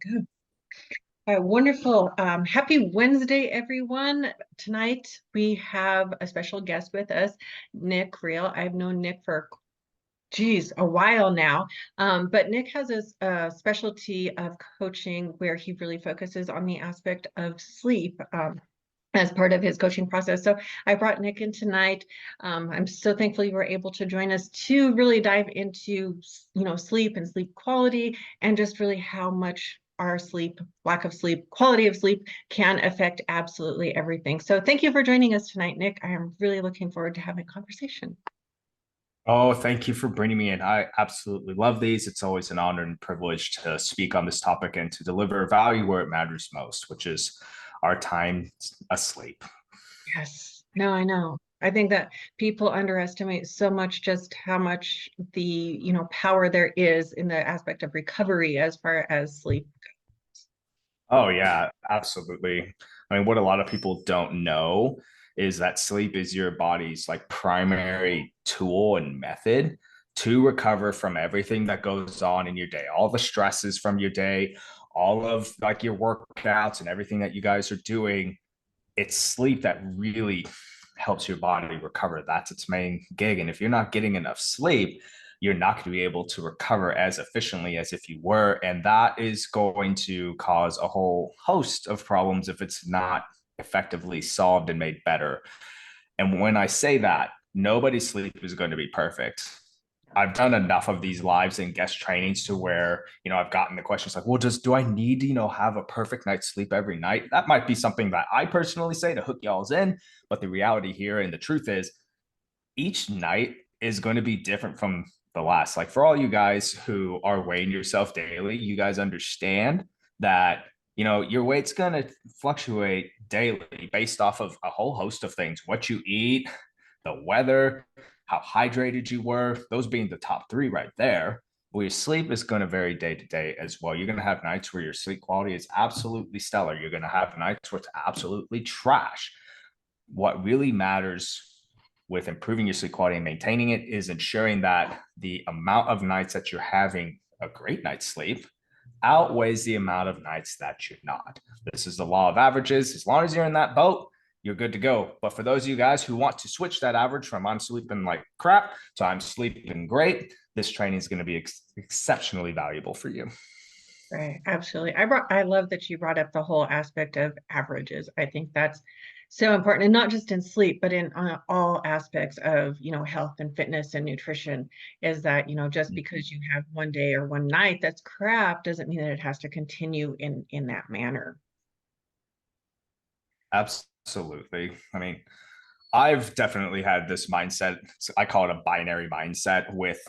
Good. Wonderful. Happy Wednesday, everyone. Tonight we have a special guest with us, Nick Riell. I've known Nick for, a while now. But Nick has a specialty of coaching where he really focuses on the aspect of sleep. As part of his coaching process. So I brought Nick in tonight. I'm so thankful you were able to join us to really dive into, sleep and sleep quality and just really how much our sleep, lack of sleep, quality of sleep can affect absolutely everything. So thank you for joining us tonight, Nick. I am really looking forward to having a conversation. Oh, thank you for bringing me in. I absolutely love these. It's always an honor and privilege to speak on this topic and to deliver value where it matters most, which is our time asleep. Yes. No, I know. I think that people underestimate so much just how much the, power there is in the aspect of recovery as far as sleep. Oh, yeah, absolutely. I mean, what a lot of people don't know is that sleep is your body's like primary tool and method to recover from everything that goes on in your day, all the stresses from your day, all of like your workouts and everything that you guys are doing. It's sleep that really helps your body recover. That's its main gig. And if you're not getting enough sleep, you're not going to be able to recover as efficiently as if you were. And that is going to cause a whole host of problems if it's not effectively solved and made better. And when I say that, nobody's sleep is going to be perfect. I've done enough of these lives and guest trainings to where, I've gotten the questions like, well, do I need to, have a perfect night's sleep every night? That might be something that I personally say to hook y'all's in. But the reality here and the truth is each night is going to be different from the last. Like for all you guys who are weighing yourself daily, you guys understand that your weight's going to fluctuate daily based off of a whole host of things: what you eat, the weather, how hydrated you were, those being the top three right there. Well, your sleep is going to vary day to day as well. You're going to have nights where your sleep quality is absolutely stellar. You're going to have nights where it's absolutely trash. What really matters with improving your sleep quality and maintaining it is ensuring that the amount of nights that you're having a great night's sleep outweighs the amount of nights that you're not. This is the law of averages. As long as you're in that boat, you're good to go. But for those of you guys who want to switch that average from I'm sleeping like crap to I'm sleeping great, this training is going to be exceptionally valuable for you. Right, absolutely. I love that you brought up the whole aspect of averages. I think that's so important, and not just in sleep, but in all aspects of, health and fitness and nutrition, is that, just because you have one day or one night that's crap doesn't mean that it has to continue in that manner. Absolutely. I mean, I've definitely had this mindset. I call it a binary mindset with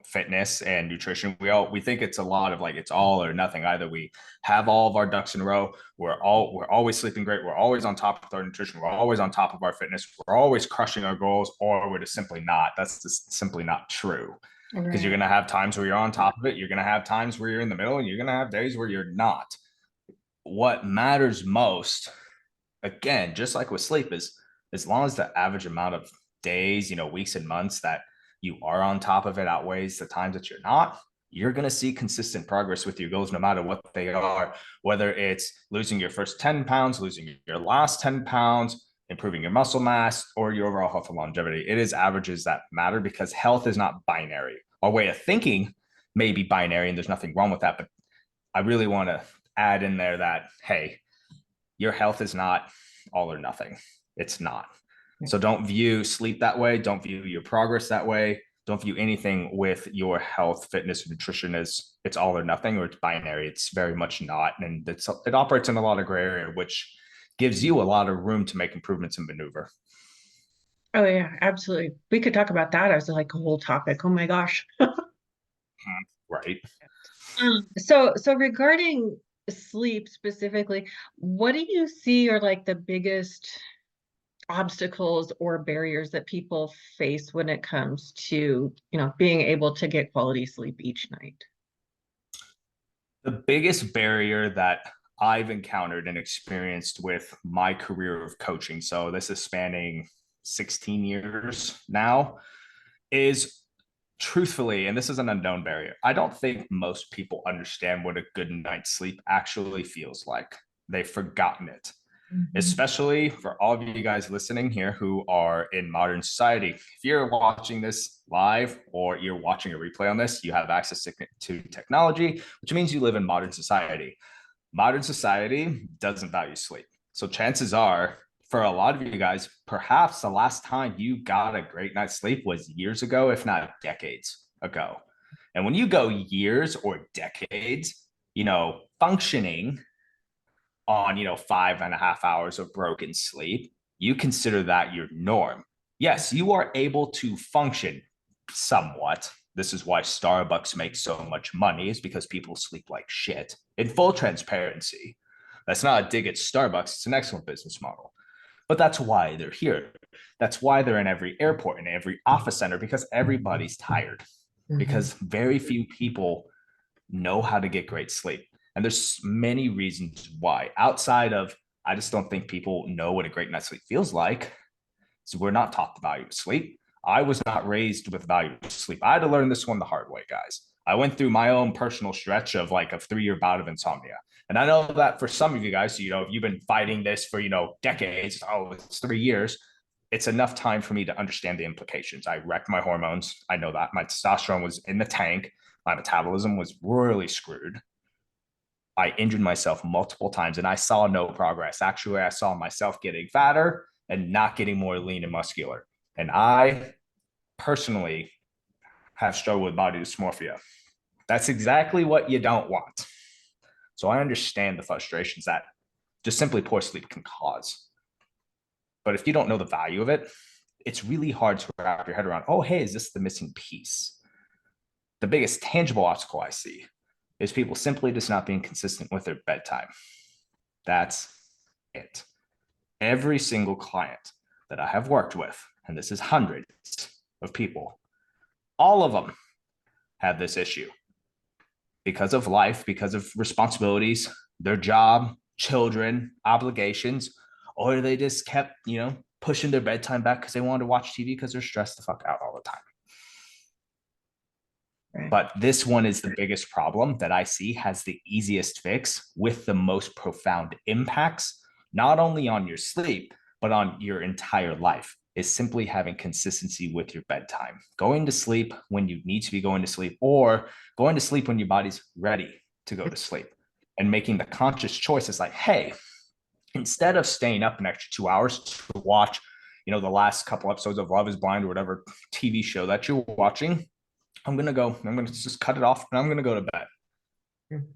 fitness and nutrition. We think it's a lot of like it's all or nothing. Either we have all of our ducks in a row, we're always sleeping great, we're always on top of our nutrition, we're always on top of our fitness, we're always crushing our goals, or we're just simply not. That's just simply not true. Because you're Right. gonna have times where you're on top of it, you're gonna have times where you're in the middle, and you're gonna have days where you're not. What matters most, again, just like with sleep, is as long as the average amount of days, weeks and months that you are on top of it outweighs the times that you're not, you're going to see consistent progress with your goals no matter what they are, whether it's losing your first 10 pounds, losing your last 10 pounds, improving your muscle mass, or your overall health and longevity. It is averages that matter because health is not binary. Our way of thinking may be binary, and there's nothing wrong with that. But I really want to add in there that, hey, your health is not all or nothing. It's not. So don't view sleep that way. Don't view your progress that way. Don't view anything with your health, fitness, nutrition as it's all or nothing or it's binary. It's very much not. And it operates in a lot of gray area, which gives you a lot of room to make improvements and maneuver. Oh yeah, absolutely. We could talk about that as like a whole topic. Oh my gosh. Right. So regarding sleep specifically, what do you see are like the biggest obstacles or barriers that people face when it comes to, being able to get quality sleep each night? The biggest barrier that I've encountered and experienced with my career of coaching, so this is spanning 16 years now, is truthfully, and this is an unknown barrier, I don't think most people understand what a good night's sleep actually feels like. They've forgotten it, Mhm. especially for all of you guys listening here who are in modern society. If you're watching this live or you're watching a replay on this, you have access to technology, which means you live in modern society. Modern society doesn't value sleep. So chances are, for a lot of you guys, perhaps the last time you got a great night's sleep was years ago, if not decades ago. And when you go years or decades, functioning on, 5.5 hours of broken sleep, you consider that your norm. Yes, you are able to function somewhat. This is why Starbucks makes so much money, is because people sleep like shit. In full transparency, that's not a dig at Starbucks. It's an excellent business model. But that's why they're here. That's why they're in every airport and every office center, because everybody's tired. Mhm. Because very few people know how to get great sleep. And there's many reasons why. Outside of, I just don't think people know what a great night's sleep feels like. So we're not taught the value of sleep. I was not raised with the value of sleep. I had to learn this one the hard way, guys. I went through my own personal stretch of like a 3 year bout of insomnia. And I know that for some of you guys, if you've been fighting this for, decades, oh, it's 3 years, it's enough time for me to understand the implications. I wrecked my hormones. I know that my testosterone was in the tank. My metabolism was royally screwed. I injured myself multiple times and I saw no progress. Actually, I saw myself getting fatter and not getting more lean and muscular. And I personally have struggled with body dysmorphia. That's exactly what you don't want. So I understand the frustrations that just simply poor sleep can cause. But if you don't know the value of it, it's really hard to wrap your head around, oh, hey, is this the missing piece? The biggest tangible obstacle I see is people simply just not being consistent with their bedtime. That's it. Every single client that I have worked with, and this is hundreds of people, all of them have this issue because of life, because of responsibilities, their job, children, obligations, or they just kept, pushing their bedtime back because they wanted to watch TV because they're stressed the fuck out all the time. Right. But this one is the biggest problem that I see has the easiest fix with the most profound impacts, not only on your sleep, but on your entire life, is simply having consistency with your bedtime. Going to sleep when you need to be going to sleep, or going to sleep when your body's ready to go to sleep, and making the conscious choice. It's like, hey, instead of staying up an extra 2 hours to watch, the last couple episodes of Love is Blind or whatever TV show that you're watching, I'm going to just cut it off and I'm going to go to bed. Mhm.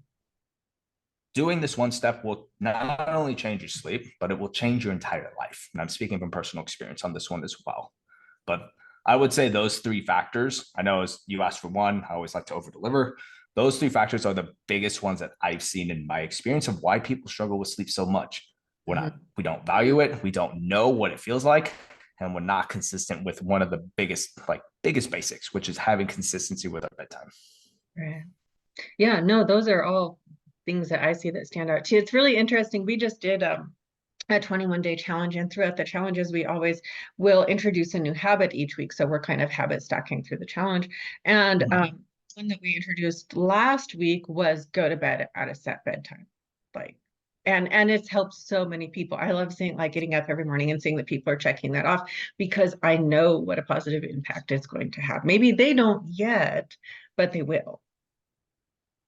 Doing this one step will not only change your sleep, but it will change your entire life. And I'm speaking from personal experience on this one as well. But I would say those three factors, I know as you asked for one, I always like to over deliver. Those three factors are the biggest ones that I've seen in my experience of why people struggle with sleep so much. Mhm. We don't value it. We don't know what it feels like. And we're not consistent with one of the biggest basics, which is having consistency with our bedtime. Right. Yeah, no, those are all things that I see that stand out too. It's really interesting. We just did a 21-day challenge, and throughout the challenges, we always will introduce a new habit each week. So we're kind of habit stacking through the challenge. And one that we introduced last week was go to bed at a set bedtime. Like, and it's helped so many people. I love seeing, like, getting up every morning and seeing that people are checking that off, because I know what a positive impact it's going to have. Maybe they don't yet, but they will.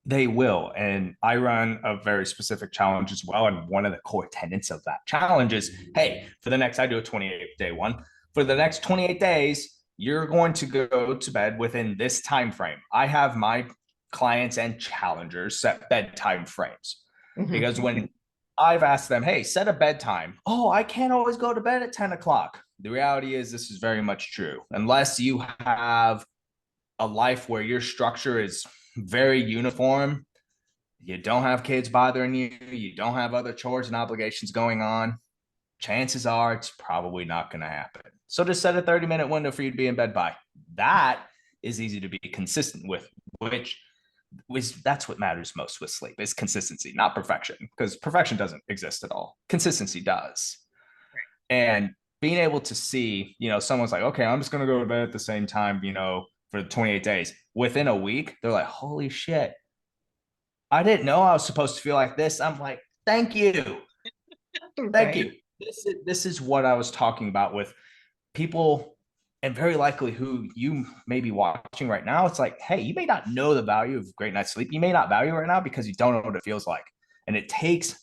They will. And I run a very specific challenge as well. And one of the core tenets of that challenge is, hey, I do a 28-day one. For the next 28 days, you're going to go to bed within this time frame. I have my clients and challengers set bedtime frames, because Mhm. when I've asked them, hey, set a bedtime. Oh, I can't always go to bed at 10 o'clock. The reality is, this is very much true. Unless you have a life where your structure is very uniform, you don't have kids bothering you, you don't have other chores and obligations going on, chances are it's probably not going to happen. So just set a 30-minute window for you to be in bed by. That is easy to be consistent with, which that's what matters most with sleep, is consistency, not perfection, because perfection doesn't exist at all. Consistency does. And being able to see, someone's like, okay, I'm just going to go to bed at the same time, for 28 days. Within a week, they're like, holy shit, I didn't know I was supposed to feel like this. I'm like, thank you. Thank Right. you. This is what I was talking about with people, and very likely who you may be watching right now. It's like, hey, you may not know the value of great night's sleep. You may not value it right now because you don't know what it feels like. And it takes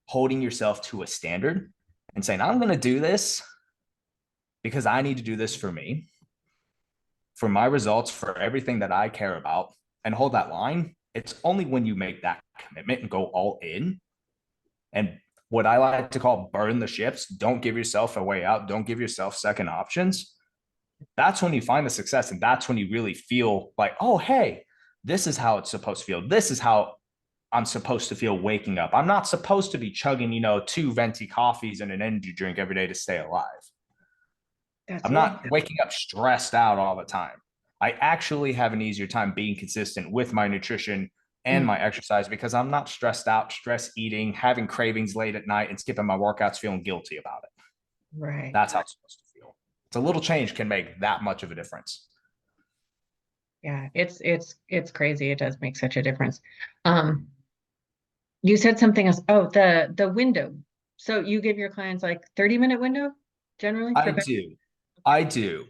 holding yourself to a standard and saying, I'm going to do this because I need to do this for me, for my results, for everything that I care about, and hold that line. It's only when you make that commitment and go all in, and what I like to call burn the ships, don't give yourself a way out, don't give yourself second options. That's when you find the success. And that's when you really feel like, oh, hey, this is how it's supposed to feel. This is how I'm supposed to feel waking up. I'm not supposed to be chugging, 2 venti coffees and an energy drink every day to stay alive. That's I'm right. not waking up stressed out all the time. I actually have an easier time being consistent with my nutrition and Mm, my exercise because I'm not stressed out, stress eating, having cravings late at night, and skipping my workouts feeling guilty about it. right. That's how it's supposed to feel. It's a little change can make that much of a difference. Yeah, it's crazy. It does make such a difference. Um, you said something else. Oh, the window. So you give your clients like 30-minute window generally I for bed? do. I do.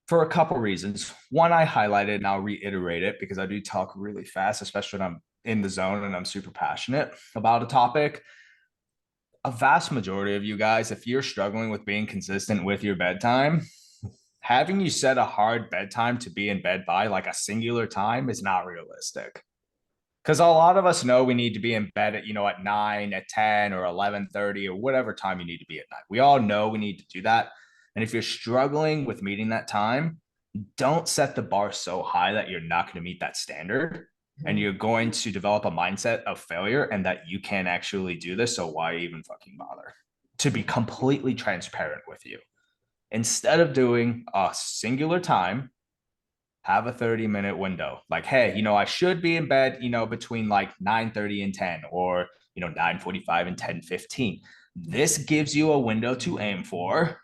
For a couple reasons. One, I highlighted and I'll reiterate it because I do talk really fast, especially when I'm in the zone and I'm super passionate about a topic. A vast majority of you guys, if you're struggling with being consistent with your bedtime, having you set a hard bedtime to be in bed by, like a singular time, is not realistic. Because a lot of us know we need to be in bed at, at 9, at 10, or 11:30, or whatever time you need to be at night. We all know we need to do that. And if you're struggling with meeting that time, don't set the bar so high that you're not going to meet that standard and Mhm. you're going to develop a mindset of failure and that you can't actually do this. So why even fucking bother? To be completely transparent with you, instead of doing a singular time, have a 30-minute window. Like, hey, I should be in bed, between like 9:30 and 10, or 9:45 and 10:15. This gives you a window to aim for.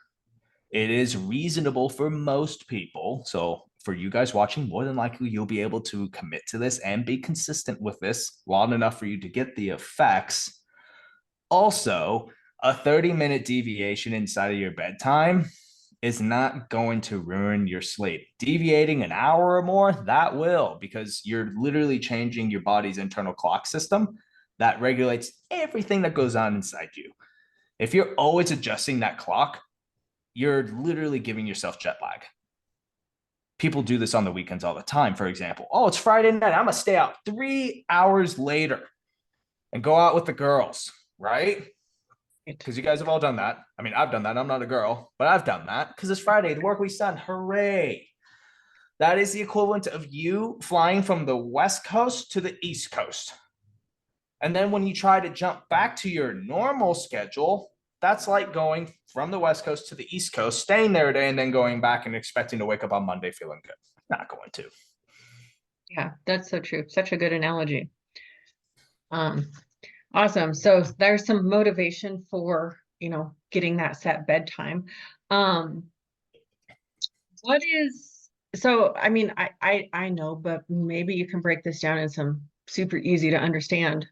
It is reasonable for most people. So for you guys watching, more than likely you'll be able to commit to this and be consistent with this long enough for you to get the effects. Also, a 30-minute deviation inside of your bedtime is not going to ruin your sleep. Deviating an hour or more, that will, because you're literally changing your body's internal clock system that regulates everything that goes on inside you. If you're always adjusting that clock, you're literally giving yourself jet lag. People do this on the weekends all the time. For example, oh, it's Friday night. I'm going to stay out 3 hours later and go out with the girls, right? Right. Because you guys have all done that. I mean, I've done that. I'm not a girl, but I've done that because it's Friday. The work week's done. Hooray. That is the equivalent of you flying from the West Coast to the East Coast. And then when you try to jump back to your normal schedule, that's like going from the West Coast to the East Coast, staying there a day, and then going back and expecting to wake up on Monday feeling good. Not going to. Yeah, that's so true. Such a good analogy. Um, awesome. So there's some motivation for, getting that set bedtime. Um, what is so I mean, I know, but maybe you can break this down in some super easy to understand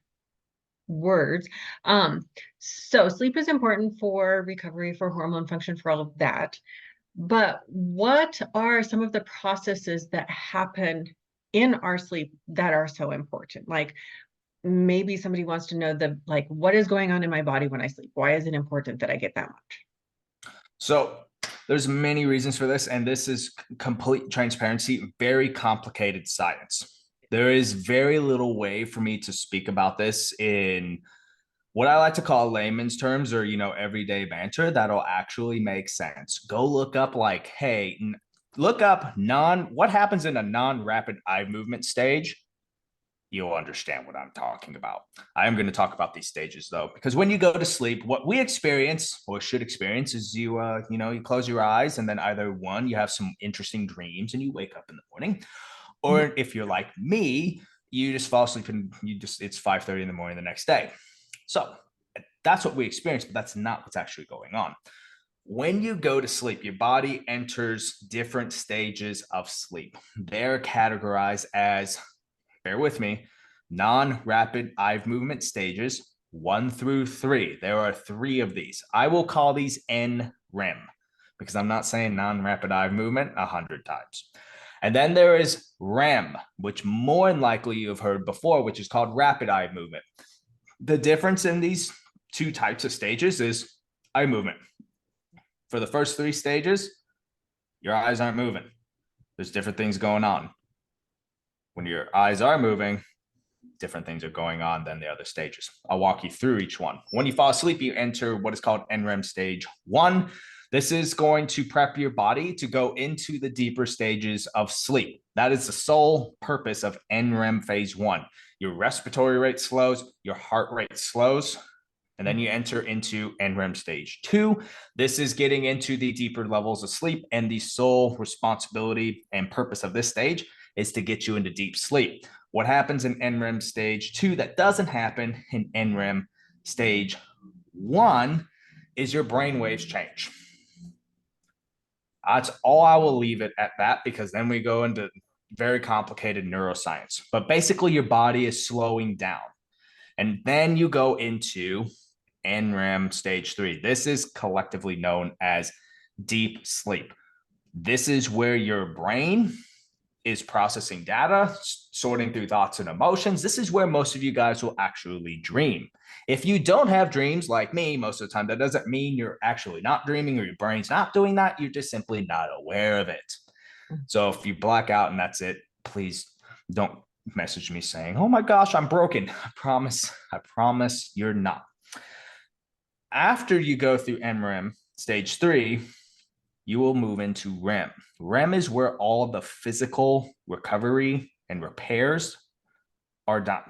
words. Um, so sleep is important for recovery, for hormone function, for all of that. But what are some of the processes that happen in our sleep that are so important? Like maybe somebody wants to know what is going on in my body when I sleep? Why is it important that I get that much? So there's many reasons for this, and this is complete transparency, very complicated science. There is very little way for me to speak about this in what I like to call layman's terms, or everyday banter that'll actually make sense. Go look up hey, look up what happens in a non-rapid eye movement stage. You'll understand what I'm talking about. I am going to talk about these stages though, because when you go to sleep, what we experience or should experience is you close your eyes and then either one, you have some interesting dreams and you wake up in the morning, Mhm. or if you're like me, you just fall asleep and it's 5:30 in the morning the next day. So that's what we experience, but that's not what's actually going on. When you go to sleep, your body enters different stages of sleep. They're categorized as, bear with me, non-rapid eye movement stages 1 through 3. There are 3 of these. I will call these NREM because I'm not saying non-rapid eye movement 100 times. And then there is REM, which more than likely you've heard before, which is called rapid eye movement. The difference in these 2 types of stages is eye movement. For the first 3 stages, your eyes aren't moving. There's different things going on. When your eyes are moving, different things are going on than the other stages. I'll walk you through each one. When you fall asleep, you enter what is called NREM stage 1. This is going to prep your body to go into the deeper stages of sleep. That is the sole purpose of NREM phase 1. Your respiratory rate slows, your heart rate slows, and then you enter into NREM stage 2. This is getting into the deeper levels of sleep, and the sole responsibility and purpose of this stage is to get you into deep sleep. What happens in NREM stage 2 that doesn't happen in NREM stage 1 is your brain waves change. That's all. I will leave it at that because then we go into very complicated neuroscience. But basically, your body is slowing down. And then you go into NREM stage 3. This is collectively known as deep sleep. This is where your brain is processing data, sorting through thoughts and emotions. This is where most of you guys will actually dream. If you don't have dreams like me most of the time, that doesn't mean you're actually not dreaming or your brain's not doing that. You're just simply not aware of it. So if you black out and that's it, please don't message me saying, oh my gosh, I'm broken. I promise you're not. After you go through NREM stage 3, you will move into REM. REM is where all of the physical recovery and repairs are done.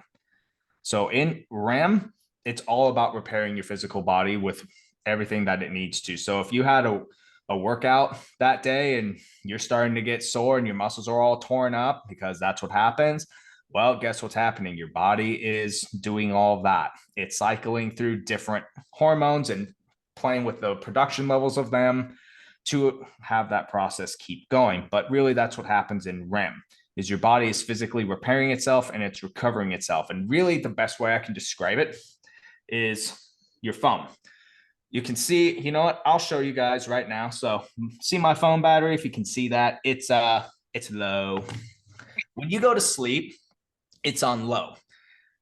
So in REM, it's all about repairing your physical body with everything that it needs to. So if you had a workout that day and you're starting to get sore and your muscles are all torn up because that's what happens, well, guess what's happening? Your body is doing all of that. It's cycling through different hormones and playing with the production levels of them to have that process keep going. But really, that's what happens in REM, is your body is physically repairing itself and it's recovering itself. And really, the best way I can describe it is your phone. You can see, you know what? I'll show you guys right now. So see my phone battery. If you can see that, it's low. When you go to sleep, it's on low.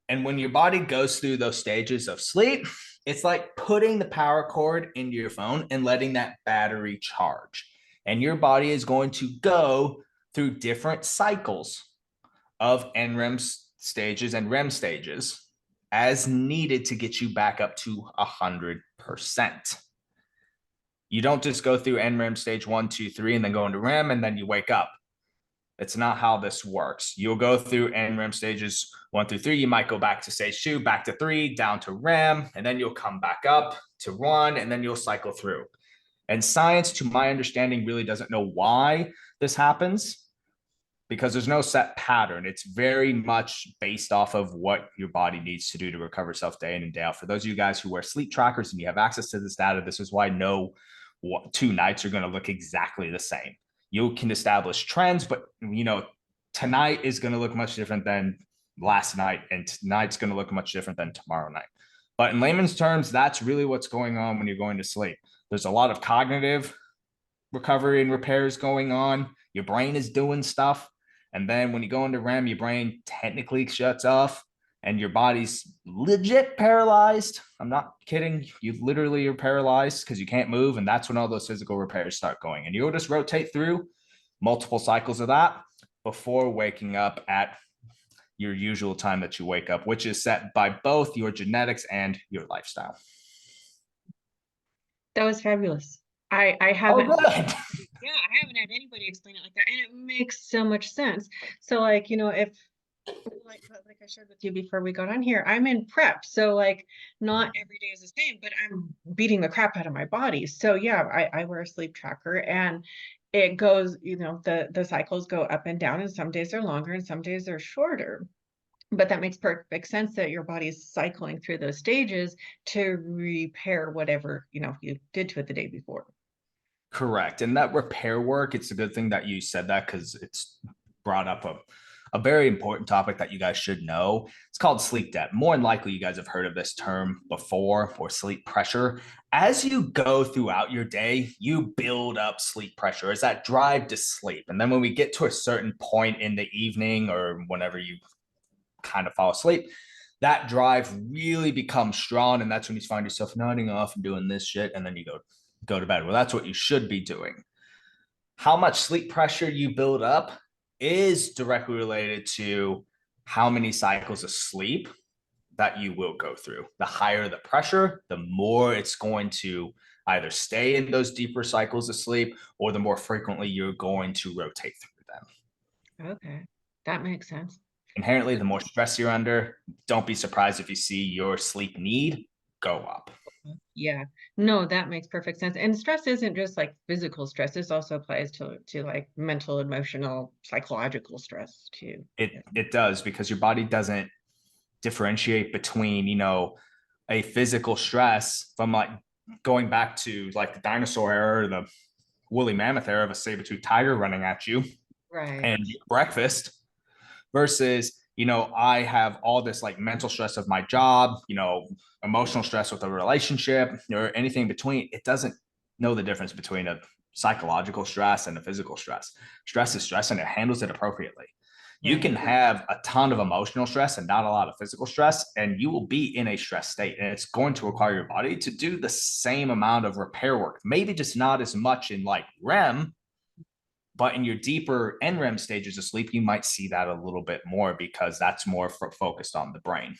And when your body goes through those stages of sleep, it's like putting the power cord into your phone and letting that battery charge. And your body is going to go through different cycles of NREM stages and REM stages as needed to get you back up to 100%. You don't just go through NREM stage 1, 2, 3, and then go into REM and then you wake up. It's not how this works. You'll go through NREM stages 1 through 3. You might go back to stage 2, back to 3, down to REM, and then you'll come back up to 1, and then you'll cycle through. And science, to my understanding, really doesn't know why this happens because there's no set pattern. It's very much based off of what your body needs to do to recover itself day in and day out. For those of you guys who wear sleep trackers and you have access to this data, this is why no 2 nights are going to look exactly the same. You can establish trends, but tonight is going to look much different than last night, and tonight's going to look much different than tomorrow night. But in layman's terms, that's really what's going on when you're going to sleep. There's a lot of cognitive recovery and repairs going on. Your brain is doing stuff. And then when you go into REM, your brain technically shuts off and your body's legit paralyzed. I'm not kidding. You literally are paralyzed because you can't move. And that's when all those physical repairs start going. And you'll just rotate through multiple cycles of that before waking up at your usual time that you wake up, which is set by both your genetics and your lifestyle. That was fabulous. I Oh, haven't, good. yeah, I haven't had anybody explain it like that. And it makes so much sense. So like, if like I shared with you before we got on here, I'm in prep. So like not every day is the same, but I'm beating the crap out of my body. So yeah, I wear a sleep tracker and it goes, the cycles go up and down, and some days are longer and some days are shorter. But that makes perfect sense that your body is cycling through those stages to repair whatever, you did to it the day before. Correct. And that repair work, it's a good thing that you said that because it's brought up a very important topic that you guys should know. It's called sleep debt. More than likely, you guys have heard of this term before, or sleep pressure. As you go throughout your day, you build up sleep pressure as that drive to sleep. And then when we get to a certain point in the evening or whenever you kind of fall asleep, that drive really becomes strong. And that's when you find yourself nodding off and doing this shit. And then you go to bed. Well, that's what you should be doing. How much sleep pressure you build up is directly related to how many cycles of sleep that you will go through. The higher the pressure, the more it's going to either stay in those deeper cycles of sleep, or the more frequently you're going to rotate through them. Okay, that makes sense. Inherently, the more stress you're under, don't be surprised if you see your sleep need go up. Yeah, no, that makes perfect sense. And stress isn't just like physical stress. This also applies to like mental, emotional, psychological stress too. It Yeah. it does, because your body doesn't differentiate between, a physical stress from like going back to like the dinosaur era or the woolly mammoth era of a saber-toothed tiger running at you Right. and breakfast versus, I have all this like mental stress of my job, emotional stress with a relationship or anything between. It doesn't know the difference between a psychological stress and a physical stress. Stress is stress and it handles it appropriately. You Right. can have a ton of emotional stress and not a lot of physical stress, and you will be in a stress state. And it's going to require your body to do the same amount of repair work, maybe just not as much in like REM, but in your deeper NREM stages of sleep, you might see that a little bit more because that's more focused on the brain.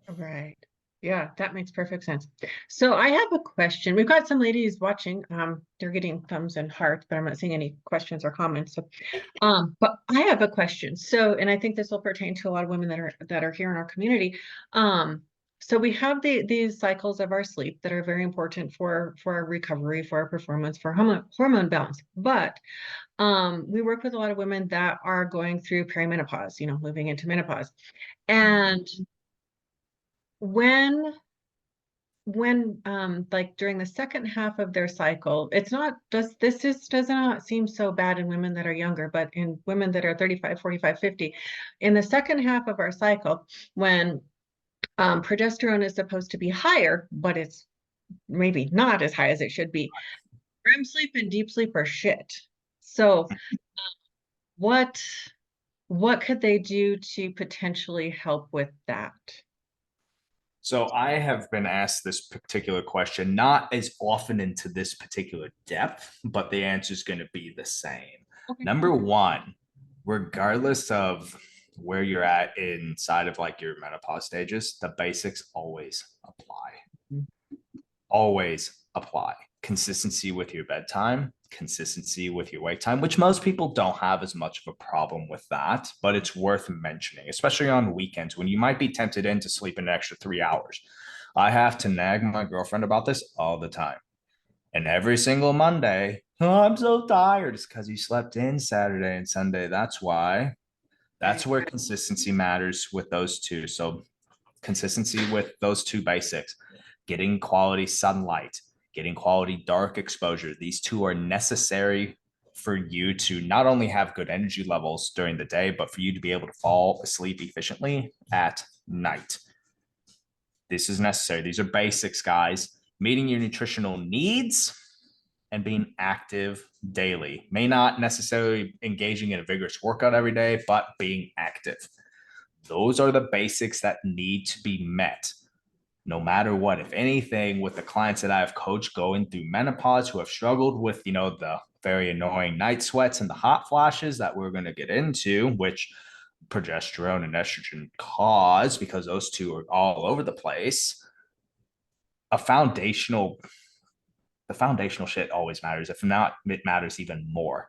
Right. Yeah, that makes perfect sense. So I have a question. We've got some ladies watching. They're getting thumbs and hearts, but I'm not seeing any questions or comments. So, but I have a question. So, and I think this will pertain to a lot of women that are here in our community. So we have these cycles of our sleep that are very important for our recovery, for our performance, for hormone balance. But we work with a lot of women that are going through perimenopause, moving into menopause. And when like during the second half of their cycle, it's not does this just does not seem so bad in women that are younger, but in women that are 35, 45, 50, in the second half of our cycle, when progesterone is supposed to be higher, but it's maybe not as high as it should be. REM sleep and deep sleep are shit. So what what could they do to potentially help with that? So I have been asked this particular question, not as often into this particular depth, but the answer is going to be the same. Okay. Number one, regardless of where you're at inside of like your menopause stages, the basics always apply. Always apply. Consistency with your bedtime, consistency with your wake time, which most people don't have as much of a problem with that, but it's worth mentioning, especially on weekends when you might be tempted in to sleep an extra 3 hours. I have to nag my girlfriend about this all the time. And every single Monday, oh, I'm so tired. It's because you slept in Saturday and Sunday. That's why. That's Right. where consistency matters with those two. So consistency with those two basics, getting quality sunlight, getting quality dark exposure. These two are necessary for you to not only have good energy levels during the day, but for you to be able to fall asleep efficiently at night. This is necessary. These are basics, guys. Meeting your nutritional needs and being active daily. May not necessarily engaging in a vigorous workout every day, but being active. Those are the basics that need to be met no matter what. If anything, with the clients that I've coached going through menopause who have struggled with, the very annoying night sweats and the hot flashes that we're going to get into, which progesterone and estrogen cause because those two are all over the place. A foundational, the foundational shit always matters. If not, it matters even more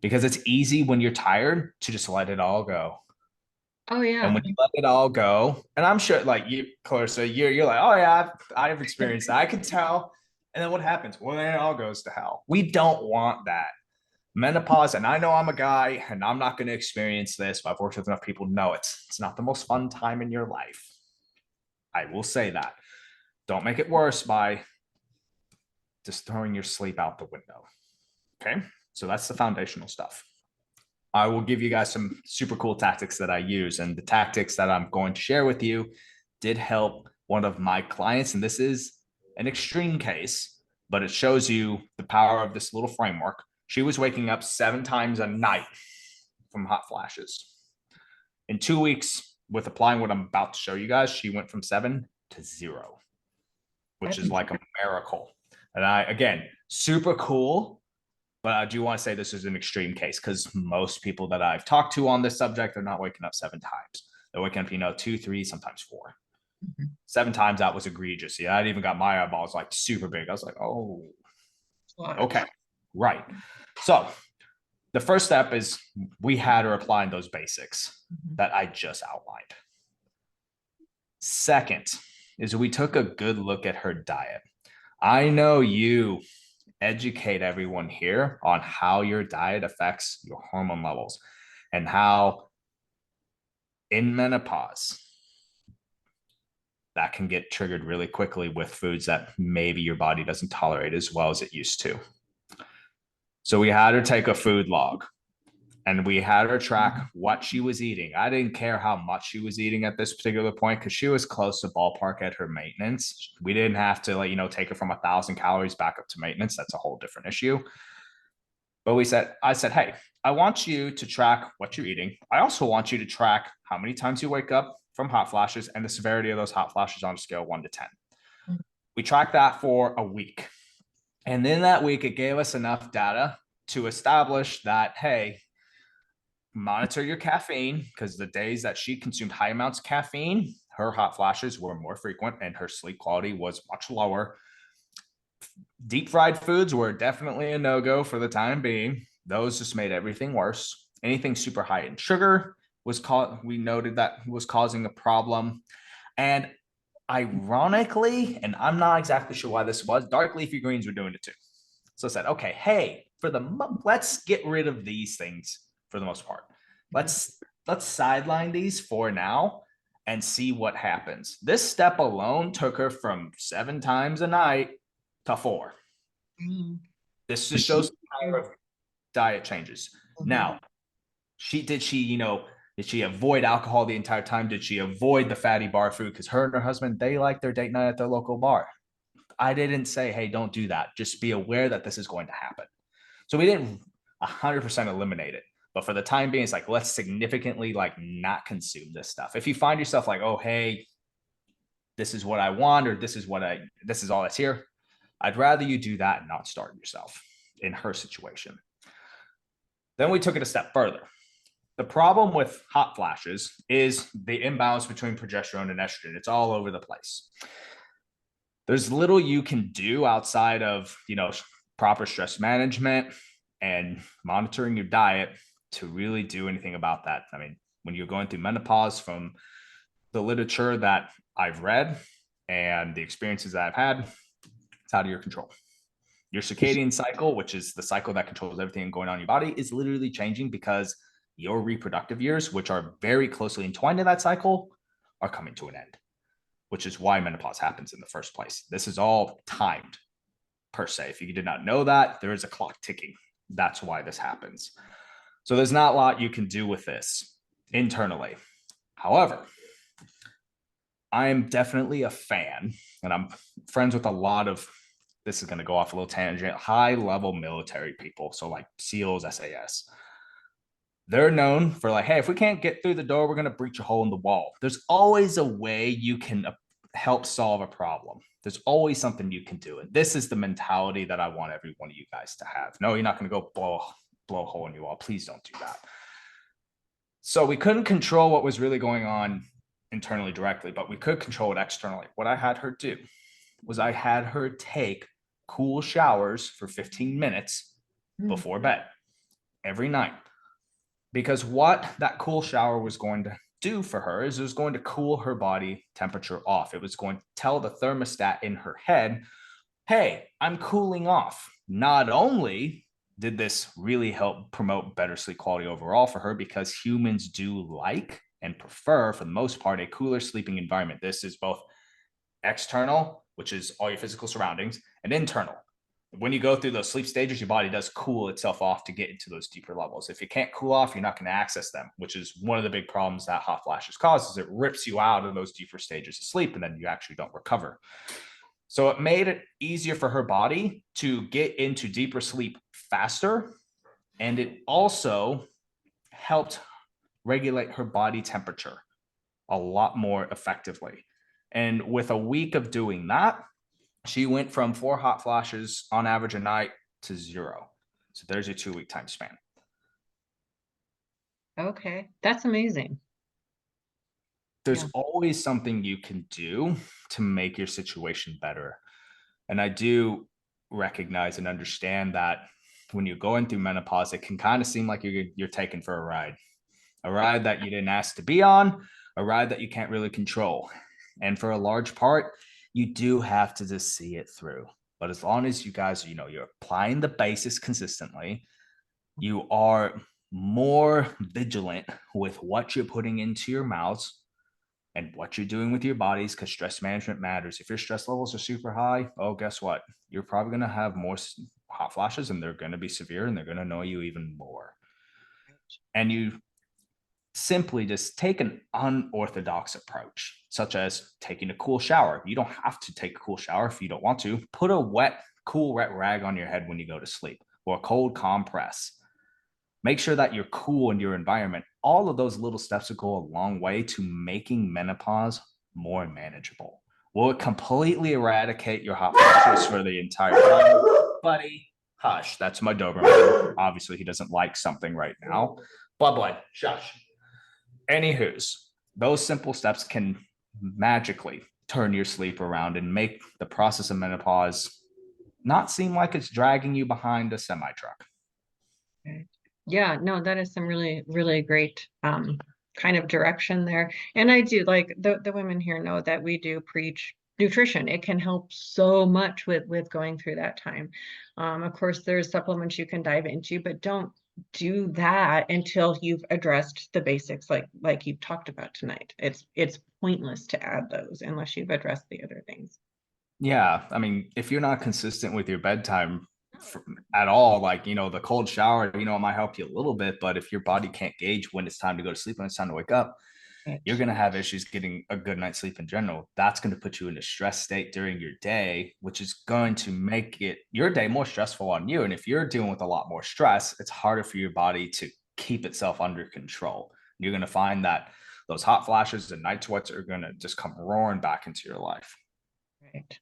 because it's easy when you're tired to just let it all go. Oh And yeah. when you let it all go, and I'm sure, like you, Clarissa, you're like, oh yeah, I've experienced that. I can tell. And then what happens? Well, then it all goes to hell. We don't want that. Menopause, and I know I'm a guy, and I'm not going to experience this, but I've worked with enough people to know it's not the most fun time in your life. I will say that. Don't make it worse by just throwing your sleep out the window. Okay. So that's the foundational stuff. I will give you guys some super cool tactics that I use. And the tactics that I'm going to share with you did help one of my clients. And this is an extreme case, but it shows you the power of this little framework. She was waking up 7 times a night from hot flashes. In 2 weeks, with applying what I'm about to show you guys, she went from 7 to 0, which That's is like a miracle. And again, super cool. But I do want to say this is an extreme case because most people that I've talked to on this subject are not waking up 7 times. They're waking up, 2, 3, sometimes 4. mm-hmm. 7 times that was egregious. Yeah, that even got my eyeballs like super big. I was like, oh, okay, right. So the first step is we had her applying those basics that I just outlined. Second is we took a good look at her diet. I know you educate everyone here on how your diet affects your hormone levels and how in menopause that can get triggered really quickly with foods that maybe your body doesn't tolerate as well as it used to. So we had her take a food log and we had her track what she was eating. I didn't care how much she was eating at this particular point because she was close to ballpark at her maintenance. We didn't have to take her from 1,000 calories back up to maintenance. That's a whole different issue. But I said, hey, I want you to track what you're eating. I also want you to track how many times you wake up from hot flashes and the severity of those hot flashes on a scale of 1 to 10. We tracked that for a week. And in that week, it gave us enough data to establish that, hey, monitor your caffeine because the days that she consumed high amounts of caffeine, her hot flashes were more frequent and her sleep quality was much lower. Deep fried foods were definitely a no-go for the time being. Those just made everything worse. Anything super high in sugar we noted that was causing a problem. And ironically, and I'm not exactly sure why this was, dark leafy greens were doing it too. So I said, okay, hey, let's get rid of these things for the most part. Let's sideline these for now and see what happens. This step alone took her from 7 times a night to 4. This just shows the power of diet changes. Now, did she avoid alcohol the entire time? Did she avoid the fatty bar food? Because her and her husband, they like their date night at their local bar. I didn't say, hey, don't do that. Just be aware that this is going to happen. So we didn't 100% eliminate it. But for the time being, it's like, let's significantly not consume this stuff. If you find yourself like, oh, hey, this is what I want, or this is all that's here, I'd rather you do that and not starve yourself in her situation. Then we took it a step further. The problem with hot flashes is the imbalance between progesterone and estrogen. It's all over the place. There's little you can do outside of, proper stress management and monitoring your diet to really do anything about that. I mean, when you're going through menopause, from the literature that I've read and the experiences that I've had, it's out of your control. Your circadian cycle, which is the cycle that controls everything going on in your body, is literally changing because your reproductive years, which are very closely entwined in that cycle, are coming to an end, which is why menopause happens in the first place. This is all timed per se. If you did not know that, there is a clock ticking. That's why this happens. So there's not a lot you can do with this internally. However, I am definitely a fan, and I'm friends with a lot of, this is going to go off a little tangent, high level military people. So like SEALs, SAS. They're known for hey, if we can't get through the door, we're going to breach a hole in the wall. There's always a way you can help solve a problem. There's always something you can do. And this is the mentality that I want every one of you guys to have. No, you're not going to go blow a hole in your wall. Please don't do that. So we couldn't control what was really going on internally directly, but we could control it externally. What I had her do was I had her take cool showers for 15 minutes before bed every night. Because what that cool shower was going to do for her is it was going to cool her body temperature off. It was going to tell the thermostat in her head, hey, I'm cooling off. Not only did this really help promote better sleep quality overall for her, because humans do like and prefer, for the most part, a cooler sleeping environment. This is both external, which is all your physical surroundings, and internal, when you go through those sleep stages, your body does cool itself off to get into those deeper levels. If you can't cool off, you're not going to access them, which is one of the big problems that hot flashes cause, is it rips you out of those deeper stages of sleep, and then you actually don't recover. So it made it easier for her body to get into deeper sleep faster. And it also helped regulate her body temperature a lot more effectively. And with a week of doing that, she went from 4 hot flashes on average a night to 0. So there's your 2-week time span. Okay, that's amazing. There's Yeah. always something you can do to make your situation better. And I do recognize and understand that when you're going through menopause, it can kind of seem like you're taken for a ride that you didn't ask to be on, a ride that you can't really control. And for a large part, you do have to just see it through. But as long as you guys, you're applying the basics consistently, you are more vigilant with what you're putting into your mouths and what you're doing with your bodies, because stress management matters. If your stress levels are super high, oh, guess what? You're probably going to have more hot flashes, and they're going to be severe, and they're going to annoy you even more. And you simply just take an unorthodox approach, such as taking a cool shower. You don't have to take a cool shower if you don't want to. Put a cool wet rag on your head when you go to sleep, or a cold compress. Make sure that you're cool in your environment. All of those little steps will go a long way to making menopause more manageable. Will it completely eradicate your hot flashes for the entire time? Buddy, hush. That's my Doberman. Obviously, he doesn't like something right now. Blood, shush. Anywho's, those simple steps can magically turn your sleep around and make the process of menopause not seem like it's dragging you behind a semi truck. Okay. Yeah, no, that is some really, really great kind of direction there. And I do like the women here know that we do preach nutrition. It can help so much with going through that time. Of course, there's supplements you can dive into, but don't do that until you've addressed the basics like you've talked about tonight. It's pointless to add those unless you've addressed the other things. Yeah, I mean, if you're not consistent with your bedtime at all, like, the cold shower, it might help you a little bit, but if your body can't gauge when it's time to go to sleep and it's time to wake up, you're Right. going to have issues getting a good night's sleep in general. That's going to put you in a stress state during your day, which is going to make your day more stressful on you. And if you're dealing with a lot more stress, it's harder for your body to keep itself under control. You're going to find that those hot flashes and night sweats are going to just come roaring back into your life. Right.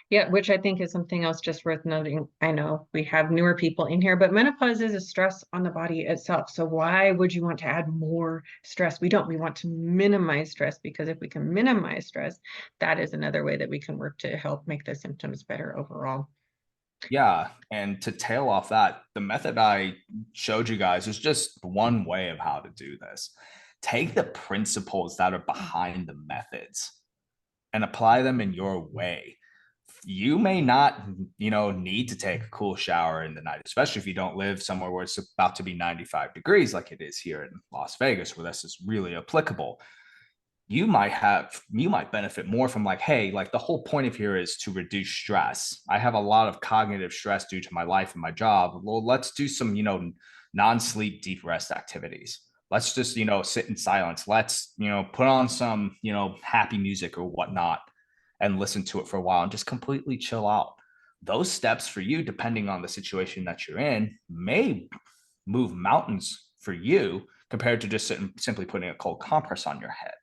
Yeah, which I think is something else just worth noting. I know we have newer people in here, but menopause is a stress on the body itself. So why would you want to add more stress? We don't. We want to minimize stress, because if we can minimize stress, that is another way that we can work to help make the symptoms better overall. Yeah. And to tail off that, the method I showed you guys is just one way of how to do this. Take the principles that are behind the methods and apply them in your way. You may not, need to take a cool shower in the night, especially if you don't live somewhere where it's about to be 95 degrees like it is here in Las Vegas, where this is really applicable. You might benefit more from, like, hey, like, the whole point of here is to reduce stress. I have a lot of cognitive stress due to my life and my job. Well, let's do some, non-sleep deep rest activities. Let's just, sit in silence. Let's, put on some, happy music or whatnot and listen to it for a while and just completely chill out. Those steps for you, depending on the situation that you're in, may move mountains for you compared to just simply putting a cold compress on your head.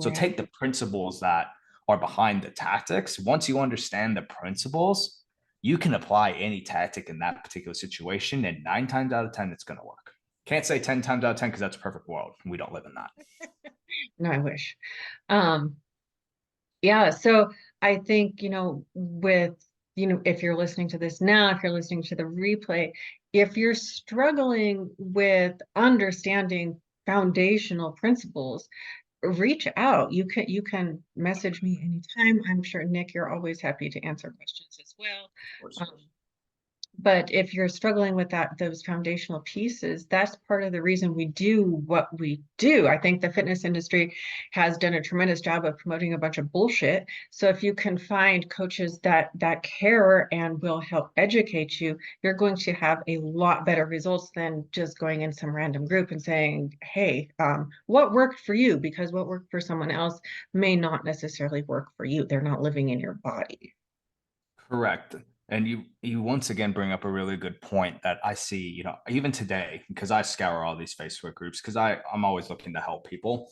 So Right. take the principles that are behind the tactics. Once you understand the principles, you can apply any tactic in that particular situation, and 9 times out of 10, it's going to work. Can't say 10 times out of 10 because that's a perfect world. We don't live in that. No, I wish. Um, Yeah, so I think, if you're listening to this now, if you're listening to the replay, if you're struggling with understanding foundational principles, reach out. You can message me anytime. I'm sure, Nick, you're always happy to answer questions as well. Of course. Um, But if you're struggling with those foundational pieces, that's part of the reason we do what we do. I think the fitness industry has done a tremendous job of promoting a bunch of bullshit. So if you can find coaches that care and will help educate you, you're going to have a lot better results than just going in some random group and saying, "Hey, what worked for you?" Because what worked for someone else may not necessarily work for you. They're not living in your body. Correct. And you once again bring up a really good point that I see, even today, because I scour all these Facebook groups because I'm always looking to help people.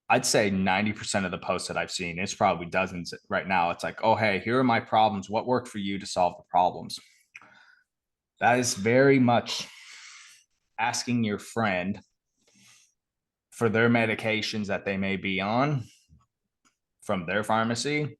I'd say 90% of the posts that I've seen, it's probably dozens right now. It's like, oh, hey, here are my problems. What worked for you to solve the problems? That is very much asking your friend for their medications that they may be on from their pharmacy,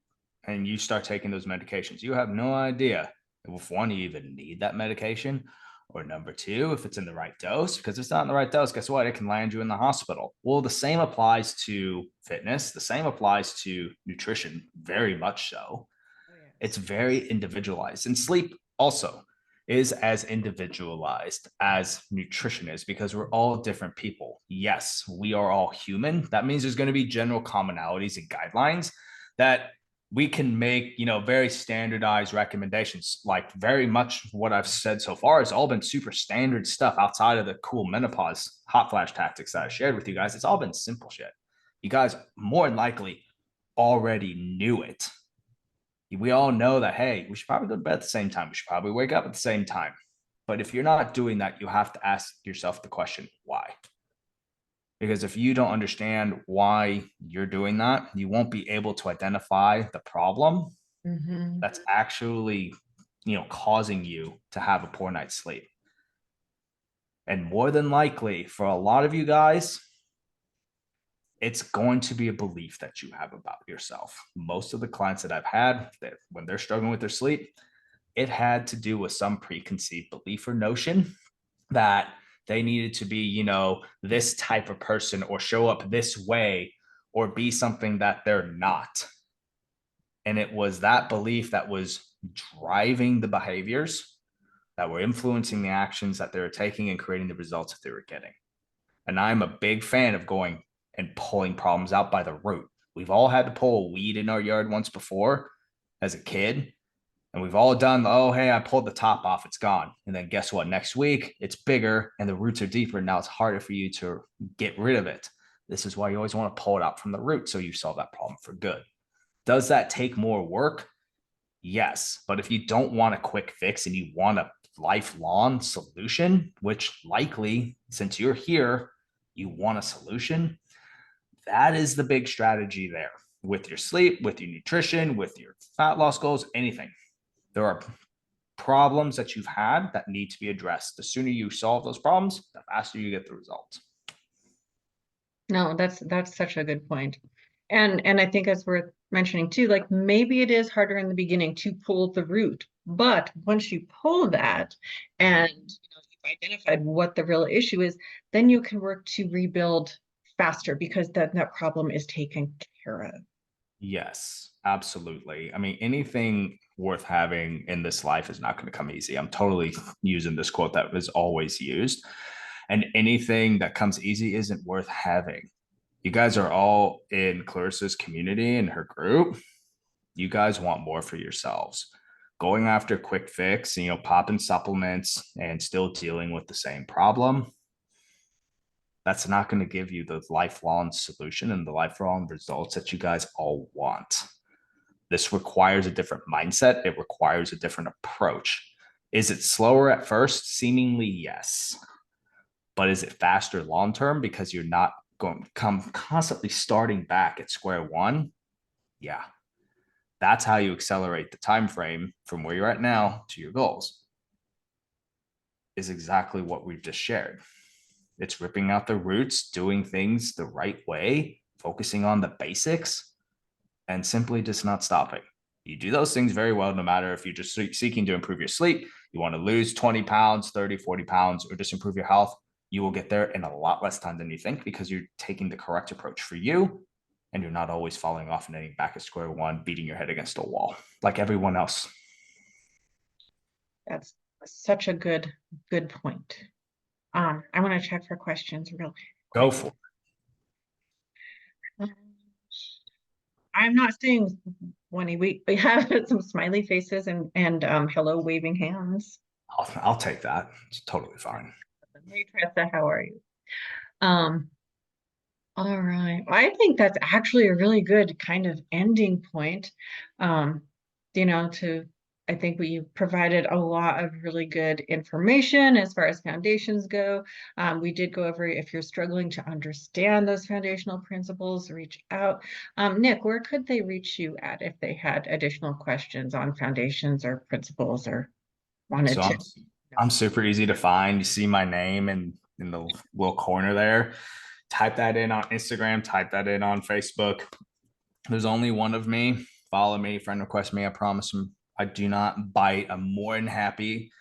and you start taking those medications. You have no idea if one, you even need that medication, or number two, if it's in the right dose, because if it's not in the right dose, guess what? It can land you in the hospital. Well, the same applies to fitness. The same applies to nutrition, very much so. Oh, yes. It's very individualized. And sleep also is as individualized as nutrition is because we're all different people. Yes, we are all human. That means there's going to be general commonalities and guidelines that we can make, very standardized recommendations. Like very much what I've said so far has all been super standard stuff outside of the cool menopause hot flash tactics that I shared with you guys. It's all been simple shit. You guys more than likely already knew it. We all know that, hey, we should probably go to bed at the same time. We should probably wake up at the same time. But if you're not doing that, you have to ask yourself the question, why? Because if you don't understand why you're doing that, you won't be able to identify the problem Mm-hmm. that's actually, causing you to have a poor night's sleep. And more than likely, for a lot of you guys, it's going to be a belief that you have about yourself. Most of the clients that I've had, that when they're struggling with their sleep, it had to do with some preconceived belief or notion that they needed to be, this type of person or show up this way or be something that they're not. And it was that belief that was driving the behaviors that were influencing the actions that they were taking and creating the results that they were getting. And I'm a big fan of going and pulling problems out by the root. We've all had to pull a weed in our yard once before as a kid. And we've all done, oh, hey, I pulled the top off, it's gone. And then guess what? Next week, it's bigger and the roots are deeper. Now it's harder for you to get rid of it. This is why you always want to pull it out from the root so you solve that problem for good. Does that take more work? Yes. But if you don't want a quick fix and you want a lifelong solution, which likely, since you're here, you want a solution, that is the big strategy there with your sleep, with your nutrition, with your fat loss goals, anything. There are problems that you've had that need to be addressed. The sooner you solve those problems, the faster you get the results. No, that's such a good point. And I think it's worth mentioning too, like maybe it is harder in the beginning to pull the root, but once you pull that and you've identified what the real issue is, then you can work to rebuild faster because that problem is taken care of. Yes, absolutely. I mean, anything worth having in this life is not going to come easy. I'm totally using this quote that was always used. And anything that comes easy isn't worth having. You guys are all in Clarissa's community and her group. You guys want more for yourselves. Going after quick fix, popping supplements and still dealing with the same problem, that's not going to give you the lifelong solution and the lifelong results that you guys all want. This requires a different mindset. It requires a different approach. Is it slower at first? Seemingly, yes. But is it faster long term because you're not going to come constantly starting back at square one? Yeah. That's how you accelerate the time frame from where you're at now to your goals. Is exactly what we've just shared. It's ripping out the roots, doing things the right way, focusing on the basics, and simply just not stopping. You do those things very well, no matter if you're just seeking to improve your sleep, you want to lose 20 pounds, 30, 40 pounds, or just improve your health, you will get there in a lot less time than you think because you're taking the correct approach for you and you're not always falling off and ending back at square one, beating your head against a wall like everyone else. That's such a good point. I want to check for questions real Go quick. for it. Um, I'm not seeing we have some smiley faces and hello waving hands. I'll take that. It's totally fine. Hey Tressa, how are you? Um, all right. I think that's actually a really good kind of ending point. Um, you know, to I think we provided a lot of really good information as far as foundations go. We did go over if you're struggling to understand those foundational principles, reach out. Nick, where could they reach you at if they had additional questions on foundations or principles or wanted So to know? I'm super easy to find. You see my name in the little corner there. Type that in on Instagram, type that in on Facebook. There's only one of me. Follow me, friend request me. I promise I do not bite. I'm more than happy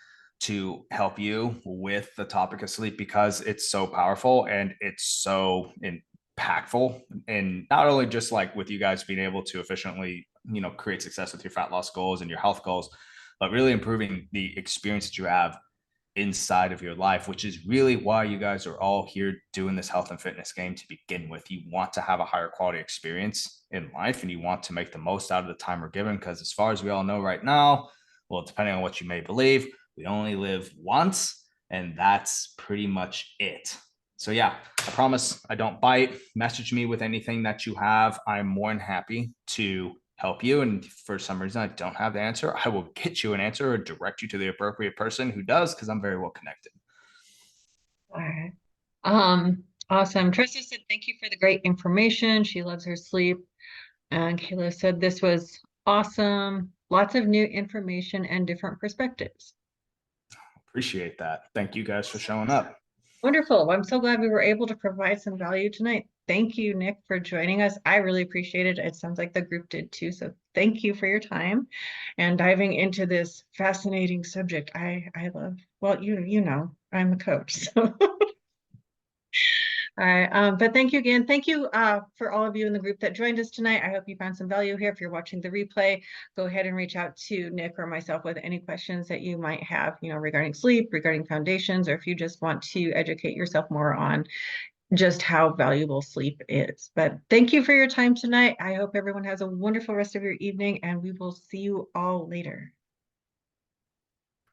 to help you with the topic of sleep because it's so powerful and it's so impactful. And not only just like with you guys being able to efficiently, create success with your fat loss goals and your health goals, but really improving the experience that you have inside of your life, which is really why you guys are all here doing this health and fitness game to begin with. You want to have a higher quality experience in life and you want to make the most out of the time we're given. Because as far as we all know right now, well, depending on what you may believe, we only live once, and that's pretty much it. So, yeah, I promise I don't bite. Message me with anything that you have. I'm more than happy to help you. And for some reason I don't have the answer, I will get you an answer or direct you to the appropriate person who does, because I'm very well connected. All right. Awesome. Trista said, thank you for the great information. She loves her sleep. And Kayla said, this was awesome. Lots of new information and different perspectives. Appreciate that. Thank you guys for showing up. Wonderful. Well, I'm so glad we were able to provide some value tonight. Thank you, Nick, for joining us. I really appreciate it. It sounds like the group did too. So thank you for your time and diving into this fascinating subject. I love, well, you know, I'm a coach. So all right. But thank you again. Thank you for all of you in the group that joined us tonight. I hope you found some value here. If you're watching the replay, go ahead and reach out to Nick or myself with any questions that you might have, regarding sleep, regarding foundations, or if you just want to educate yourself more on just how valuable sleep is. But thank you for your time tonight. I hope everyone has a wonderful rest of your evening, and we will see you all later.